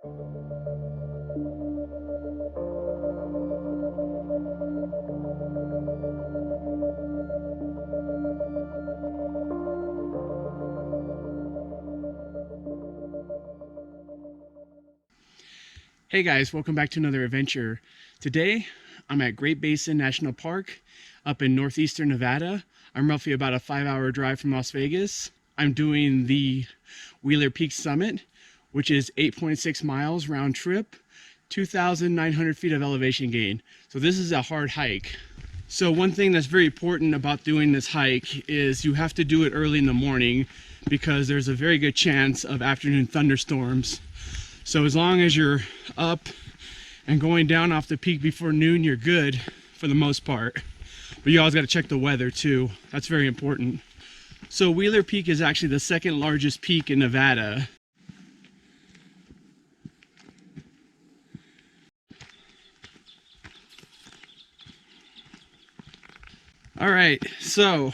Hey guys, welcome back to another adventure. Today, I'm at Great Basin National Park up in Northeastern Nevada. I'm roughly about a 5-hour drive from Las Vegas. I'm doing the Wheeler Peak Summit, which is 8.6 miles round trip, 2,900 feet of elevation gain. So this is a hard hike. So one thing that's very important about doing this hike is you have to do it early in the morning because there's a very good chance of afternoon thunderstorms. So as long as you're up and going down off the peak before noon, you're good for the most part. But you always got to check the weather too. That's very important. So Wheeler Peak is actually the second largest peak in Nevada. All right, so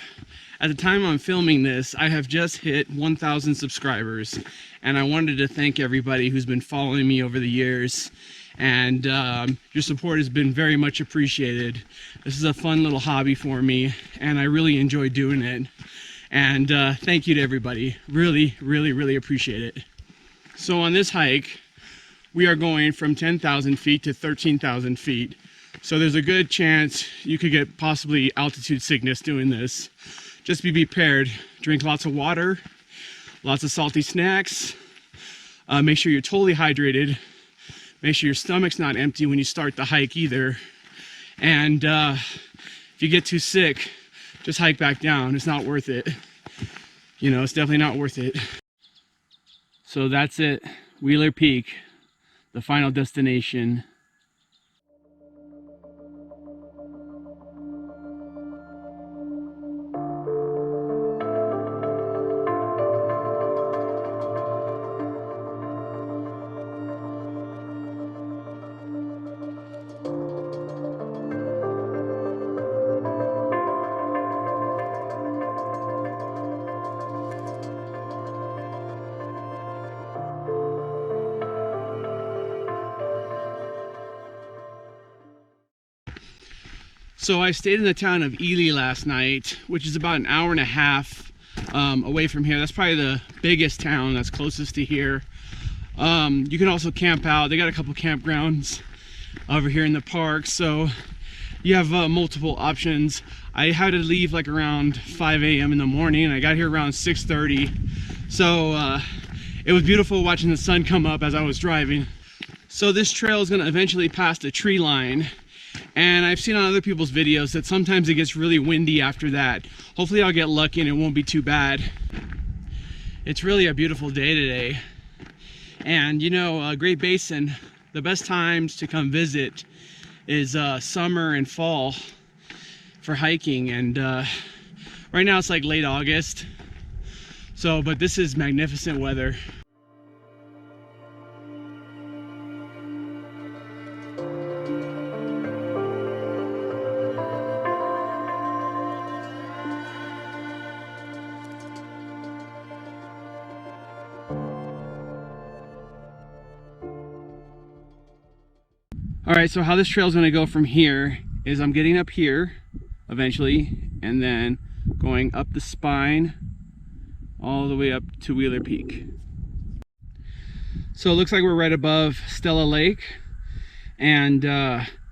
at the time I'm filming this, I have just hit 1,000 subscribers, and I wanted to thank everybody who's been following me over the years, and your support has been very much appreciated. This is a fun little hobby for me, and I really enjoy doing it. And thank you to everybody. Really appreciate it. So on this hike, we are going from 10,000 feet to 13,000 feet. So there's a good chance you could get possibly altitude sickness doing this. Just be prepared. Drink lots of water, lots of salty snacks. Make sure you're totally hydrated. Make sure your stomach's not empty when you start the hike either. And if you get too sick, just hike back down. It's not worth it. You know, it's definitely not worth it. So that's it. Wheeler Peak, the final destination. So I stayed in the town of Ely last night, which is about an hour and a half away from here. That's probably the biggest town that's closest to here. You can also camp out. They got a couple campgrounds over here in the park, so you have multiple options. I had to leave like around 5 a.m. in the morning, and I got here around 6:30. So it was beautiful watching the sun come up as I was driving. So this trail is going to eventually pass the tree line. And I've seen on other people's videos that sometimes it gets really windy after that. Hopefully I'll get lucky and it won't be too bad. It's really a beautiful day today. And you know, Great Basin, the best times to come visit is summer and fall for hiking. And right now it's like late August. So, but this is magnificent weather. All right, so how this trail is going to go from here is I'm getting up here eventually and then going up the spine all the way up to Wheeler Peak. So it looks like we're right above Stella Lake, and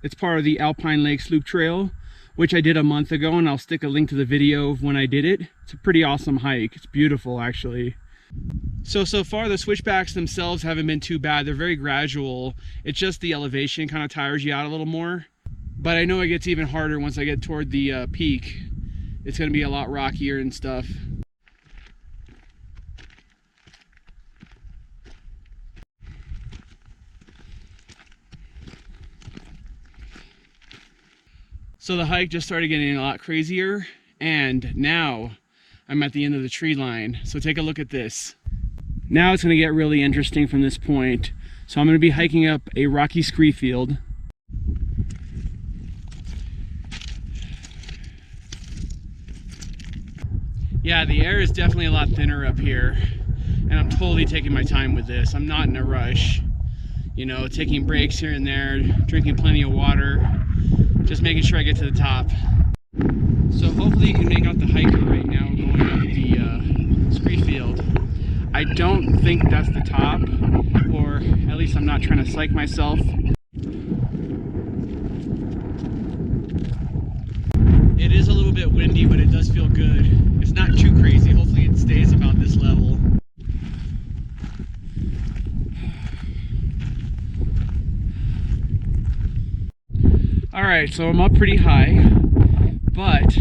it's part of the Alpine Lakes Loop Trail, which I did a month ago, and I'll stick a link to the video of when I did it. It's a pretty awesome hike. It's beautiful actually. So far the switchbacks themselves haven't been too bad. They're very gradual. It's just the elevation kind of tires you out a little more. But I know it gets even harder once I get toward the peak. It's going to be a lot rockier and stuff. So the hike just started getting a lot crazier, and now I'm at the end of the tree line. So take a look at this. Now it's going to get really interesting from this point. So I'm going to be hiking up a rocky scree field. Yeah, the air is definitely a lot thinner up here, and I'm totally taking my time with this. I'm not in a rush. You know, taking breaks here and there, drinking plenty of water, just making sure I get to the top. So hopefully you can make out the hiker right now going up the scree field. I don't think that's the top, or at least I'm not trying to psych myself. It is a little bit windy, but it does feel good. It's not too crazy. Hopefully it stays about this level. All right, so I'm up pretty high, but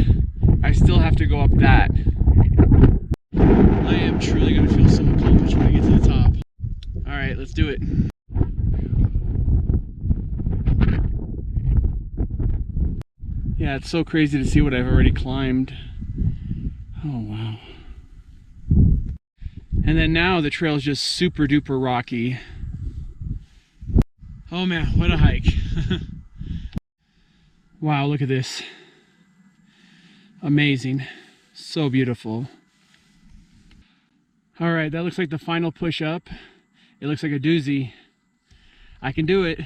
I still have to go up that. I am truly gonna feel so accomplished when I get to the top. All right, let's do it. Yeah, it's so crazy to see what I've already climbed. Oh, wow. And then now the trail is just super duper rocky. Oh man, what a hike. Wow, look at this. Amazing. So beautiful. All right, that looks like the final push up. It looks like a doozy. I can do it.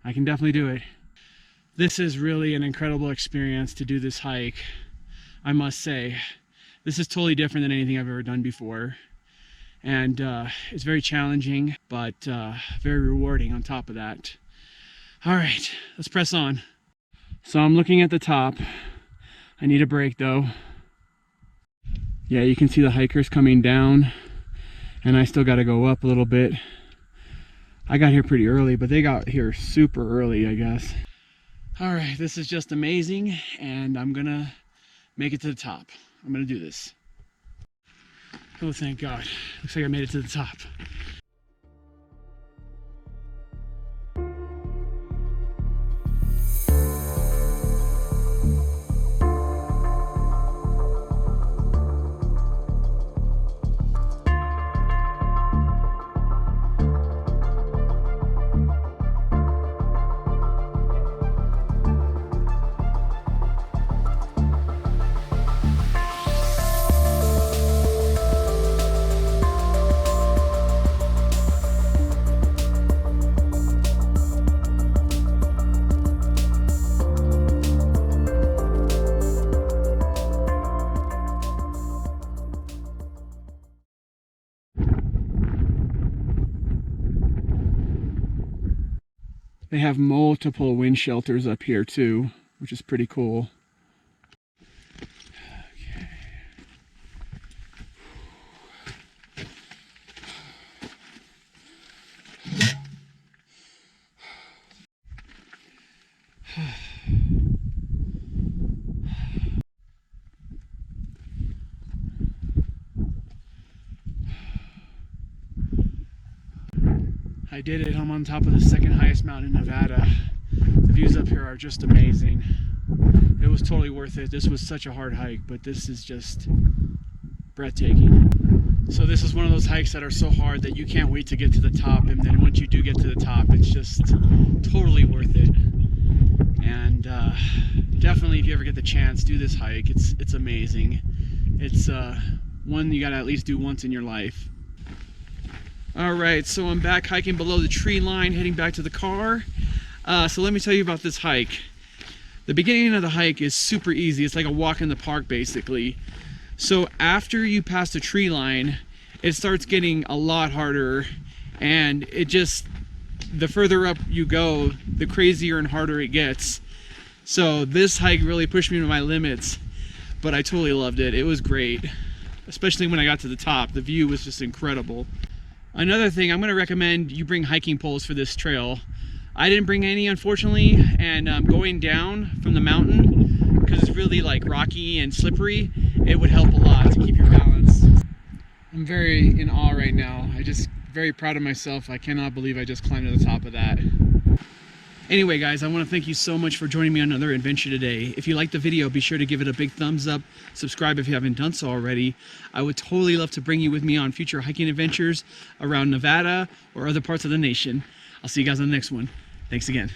I can definitely do it. This is really an incredible experience to do this hike, I must say. This is totally different than anything I've ever done before. And it's very challenging, but very rewarding on top of that. All right, let's press on. So I'm looking at the top. I need a break though. Yeah, you can see the hikers coming down, and I still got to go up a little bit. I got here pretty early, but they got here super early, I guess. All right, this is just amazing, and I'm gonna make it to the top. I'm gonna do this. Oh, thank God. Looks like I made it to the top. They have multiple wind shelters up here too, which is pretty cool. I did it. I'm on top of the second highest mountain in Nevada. The views up here are just amazing. It was totally worth it. This was such a hard hike, but this is just breathtaking. So this is one of those hikes that are so hard that you can't wait to get to the top, and then once you do get to the top, it's just totally worth it. And definitely, if you ever get the chance, do this hike. It's amazing. It's one you gotta at least do once in your life. All right, so I'm back hiking below the tree line, heading back to the car. So let me tell you about this hike. The beginning of the hike is super easy. It's like a walk in the park, basically. So after you pass the tree line, it starts getting a lot harder, and it just, the further up you go, the crazier and harder it gets. So this hike really pushed me to my limits, but I totally loved it. It was great, especially when I got to the top. The view was just incredible. Another thing, I'm going to recommend you bring hiking poles for this trail. I didn't bring any, unfortunately, and going down from the mountain, because it's really like rocky and slippery, it would help a lot to keep your balance. I'm very in awe right now. I just very proud of myself. I cannot believe I just climbed to the top of that. Anyway guys, I want to thank you so much for joining me on another adventure today. If you liked the video, be sure to give it a big thumbs up, subscribe if you haven't done so already. I would totally love to bring you with me on future hiking adventures around Nevada or other parts of the nation. I'll see you guys on the next one. Thanks again.